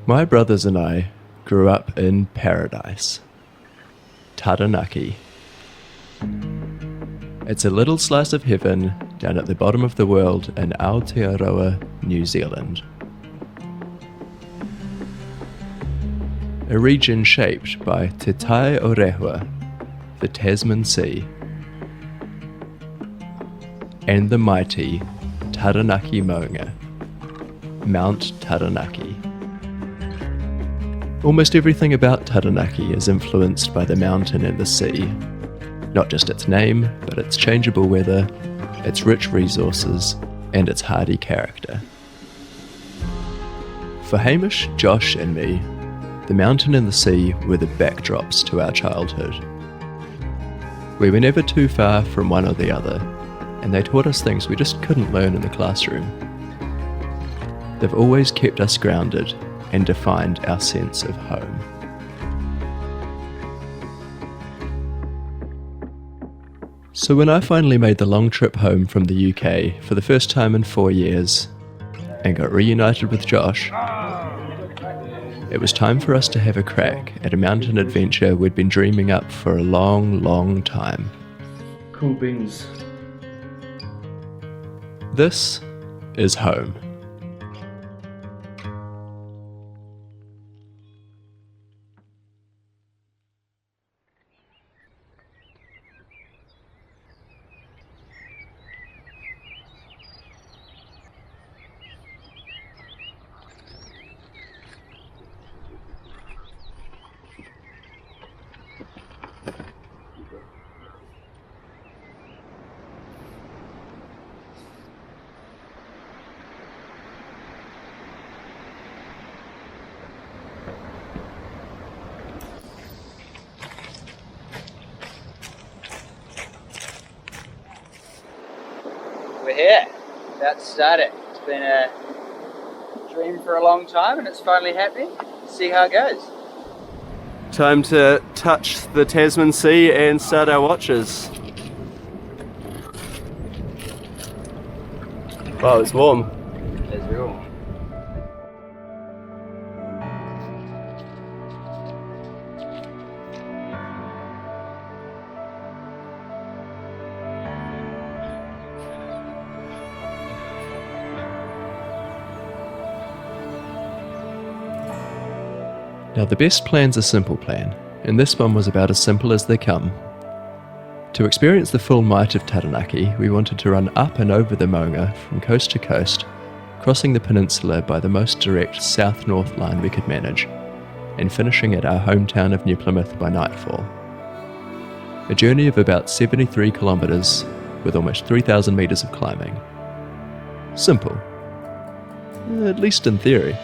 My brothers and I grew up in paradise, Taranaki. It's a little slice of heaven down at the bottom of the world in Aotearoa, New Zealand. A region shaped by Te Tai o Rehua, the Tasman Sea, and the mighty Taranaki Maunga, Mount Taranaki. Almost everything about Taranaki is influenced by the mountain and the sea. Not just its name, but its changeable weather, its rich resources, and its hardy character. For Hamish, Josh, and me, the mountain and the sea were the backdrops to our childhood. We were never too far from one or the other, and they taught us things we just couldn't learn in the classroom. They've always kept us grounded and defined our sense of home. So when I finally made the long trip home from the UK for the first time in 4 years and got reunited with Josh, it was time for us to have a crack at a mountain adventure we'd been dreaming up for a long, long time. Cool beans. This is home. We're here, about to start it. It's been a dream for a long time and it's finally happening. See how it goes. Time to touch the Tasman Sea and start our watches. Wow, it's warm. It's real. Now the best plan's a simple plan, and this one was about as simple as they come. To experience the full might of Taranaki, we wanted to run up and over the Maunga from coast to coast, crossing the peninsula by the most direct south-north line we could manage, and finishing at our hometown of New Plymouth by nightfall. A journey of about 73 kilometres with almost 3,000 metres of climbing. Simple. At least in theory.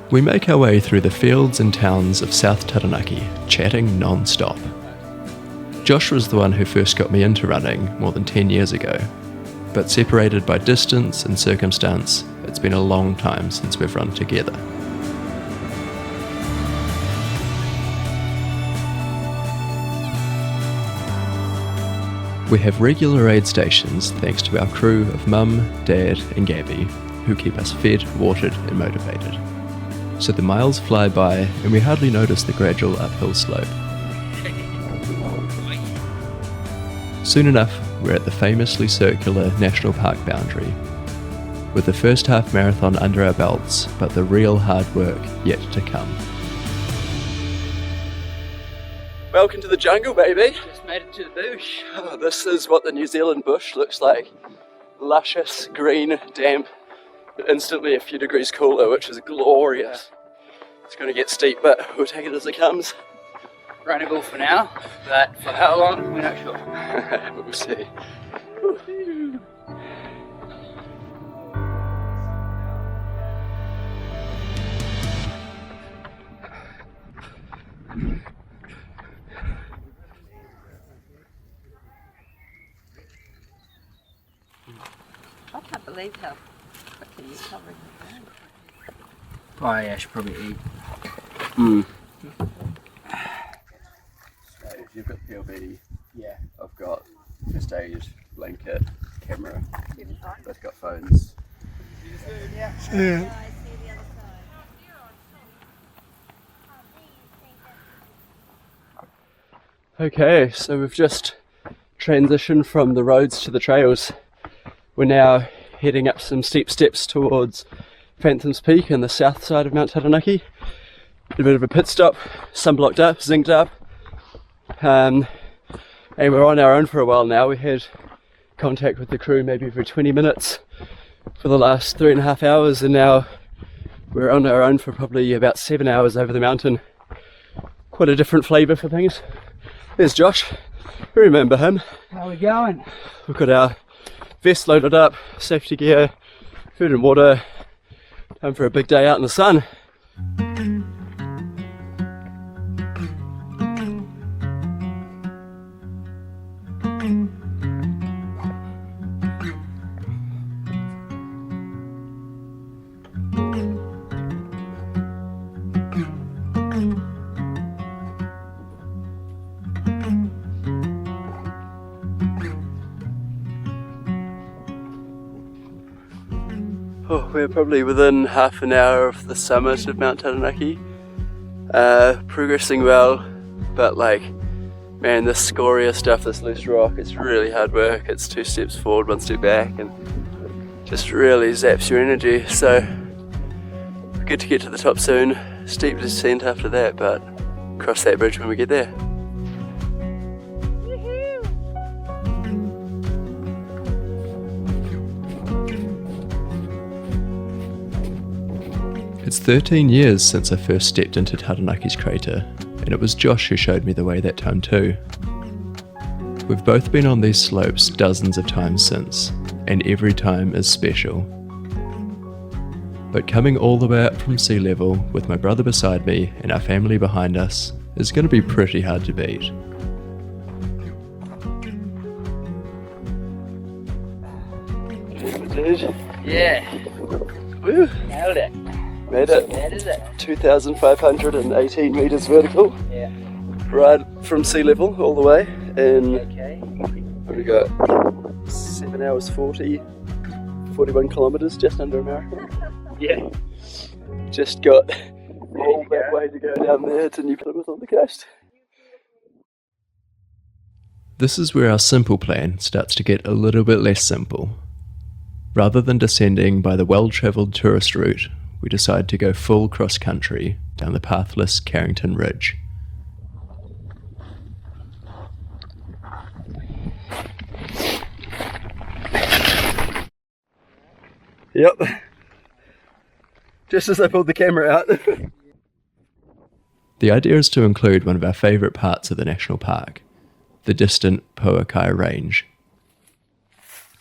We make our way through the fields and towns of South Taranaki, chatting non-stop. Josh was the one who first got me into running more than 10 years ago, but separated by distance and circumstance, it's been a long time since we've run together. We have regular aid stations thanks to our crew of Mum, Dad and Gabby, who keep us fed, watered and motivated. So the miles fly by and we hardly notice the gradual uphill slope. Soon enough, we're at the famously circular national park boundary, with the first half marathon under our belts, but the real hard work yet to come. Welcome to the jungle, baby! Just made it to the bush. Oh, this is what the New Zealand bush looks like. Luscious, green, damp, but instantly a few degrees cooler, which is glorious. It's going to get steep, but we'll take it as it comes. Runnable for now, but for how long, we're not sure. We'll see. I can't believe how quickly you're covering the ground. Oh yeah, I should probably eat. You've got PLB. Yeah. I've got first aid, blanket, camera. Both got phones. Yeah. Okay, so we've just transitioned from the roads to the trails. We're now heading up some steep steps towards Phantom's Peak in the south side of Mount Taranaki. A bit of a pit stop, sunblocked up, zinced up, and we're on our own for a while now. We had contact with the crew maybe every 20 minutes for the last 3.5 hours, and now we're on our own for probably about 7 hours over the mountain. Quite a different flavour for things. There's Josh, we remember him. How are we going? We've got our vest loaded up, safety gear, food and water. Time for a big day out in the sun. Oh, we're probably within half an hour of the summit of Mount Taranaki. Progressing well, but like, man, this scoria stuff, this loose rock, it's really hard work. It's 2 steps forward, 1 step back, and just really zaps your energy. So, good to get to the top soon. Steep descent after that, but cross that bridge when we get there. It's 13 years since I first stepped into Taranaki's crater, and it was Josh who showed me the way that time too. We've both been on these slopes dozens of times since, and every time is special. But coming all the way up from sea level with my brother beside me and our family behind us is going to be pretty hard to beat. Yeah. Woo. Nailed it. Made it. That is it. 2,518 metres vertical. Yeah. Right from sea level all the way. And Okay. what we got? 7 hours 40, 41 kilometres, just under a marathon. Yeah. Just got all that way to go down there to New Plymouth on the coast. This is where our simple plan starts to get a little bit less simple. Rather than descending by the well-travelled tourist route, we decide to go full cross-country down the pathless Carrington Ridge. Yep. Just as I pulled the camera out. The idea is to include one of our favourite parts of the national park, the distant Pouakai range.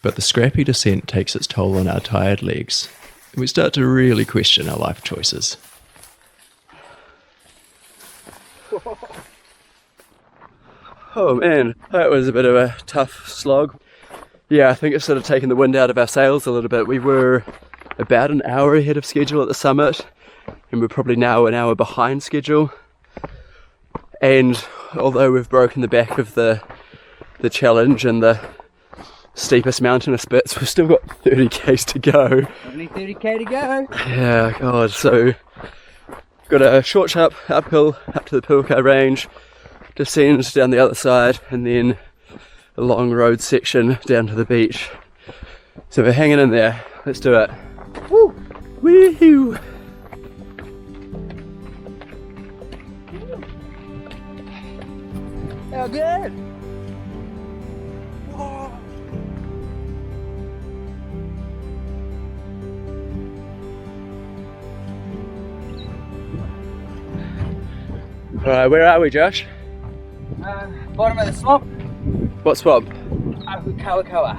But the scrappy descent takes its toll on our tired legs, and we start to really question our life choices. Oh man, that was a bit of a tough slog. Yeah, I think it's sort of taken the wind out of our sails a little bit. We were about an hour ahead of schedule at the summit, and we're probably now an hour behind schedule. And although we've broken the back of the challenge and the steepest mountainous bits, we've still got 30 k's to go. Only 30k to go. Yeah, God, so got a short sharp uphill up to the Pouakai range, descend down the other side, and then a long road section down to the beach. So we're hanging in there. Let's do it. Woo! Woohoo! How good? Alright, where are we, Josh? Bottom of the swamp. What swamp? Aotearoa.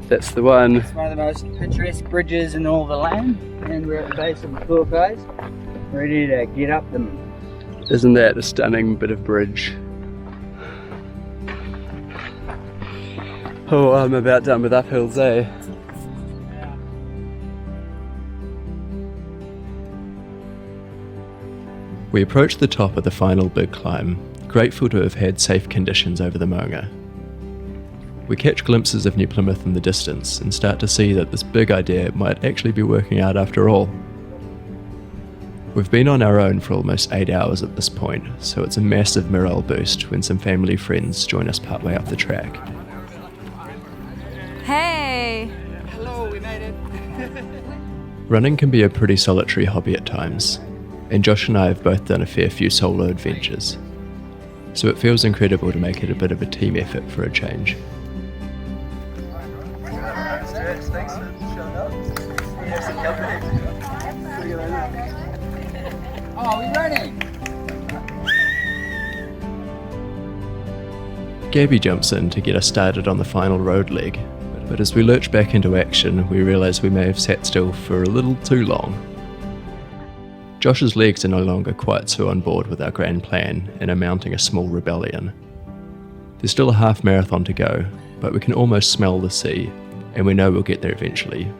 That's the one. It's one of the most picturesque bridges in all the land, and we're at the base of the Pouakai, ready to get up them. Isn't that a stunning bit of bridge? Oh, I'm about done with uphills, eh? We approach the top of the final big climb, Grateful to have had safe conditions over the Maunga. We catch glimpses of New Plymouth in the distance and start to see that this big idea might actually be working out after all. We've been on our own for almost 8 hours at this point, so it's a massive morale boost when some family friends join us partway up the track. Hey! Hello, we made it. Running can be a pretty solitary hobby at times, and Josh and I have both done a fair few solo adventures, so it feels incredible to make it a bit of a team effort for a change. Thanks for showing up. We have some company. Oh, we're running! Gabby jumps in to get us started on the final road leg, but as we lurch back into action, we realise we may have sat still for a little too long. Josh's legs are no longer quite so on board with our grand plan and are mounting a small rebellion. There's still a half marathon to go, but we can almost smell the sea, and we know we'll get there eventually,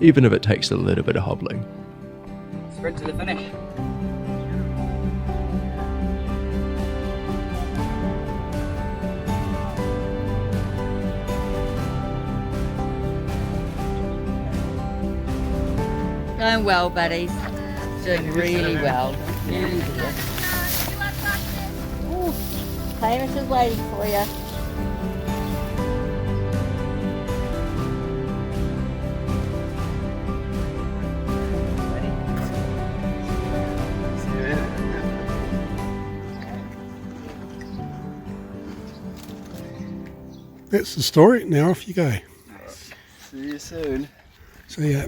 even if it takes a little bit of hobbling. Sprint to the finish. Going well, buddies. Doing really well. Ooh, Hamish is waiting for you. That's the story. Now off you go. See you soon. See ya.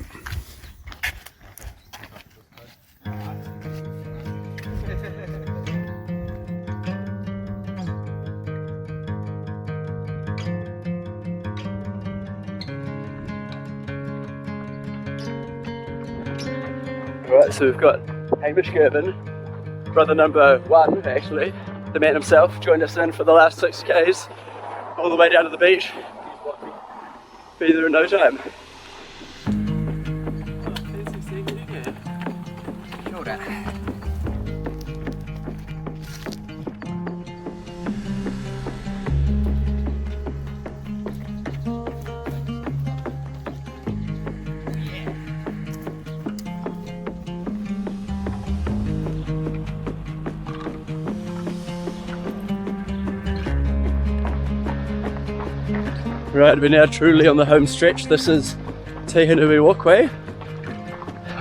Right, so we've got Hamish Girvan, brother number 1 actually, the man himself, joined us in for the last 6 Ks, all the way down to the beach. Be there in no time. Right, we're now truly on the home stretch. This is Te Henui Walkway,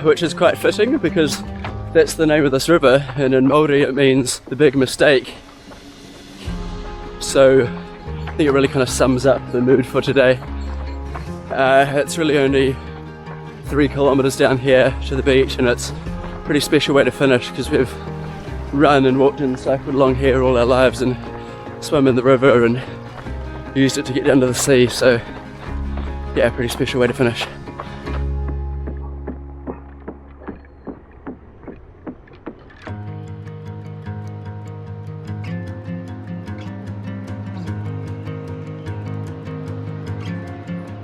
which is quite fitting because that's the name of this river, and in Māori it means the big mistake. So I think it really kind of sums up the mood for today. It's really only 3 kilometres down here to the beach, and it's a pretty special way to finish because we've run and walked and cycled along here all our lives and swum in the river and used it to get down to the sea, so yeah, pretty special way to finish.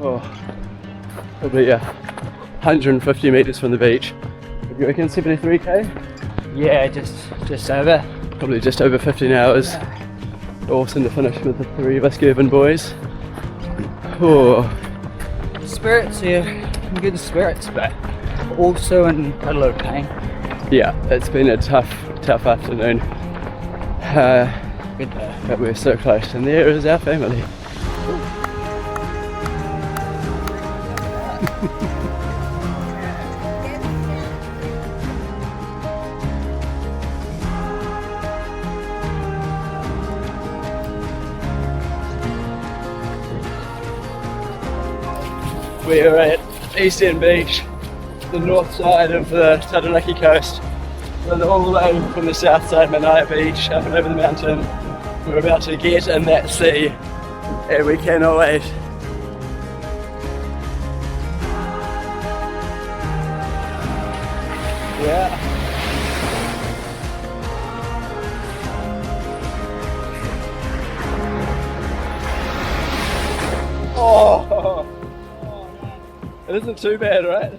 Oh, probably 150 metres from the beach. You reckon 73k? Yeah, just over. Probably just over 15 hours. Awesome to finish with the 3 of us Girvan boys. Oh. Spirits here, in good spirits, but also in a lot of pain. Yeah, it's been a tough afternoon. But we're so close, and there is our family. We are at East End Beach, the north side of the Taranaki coast. We're all the way from the south side, Manaia Beach, up and over the mountain. We're about to get in that sea, and we cannot wait. Yeah. Oh! It isn't too bad, right?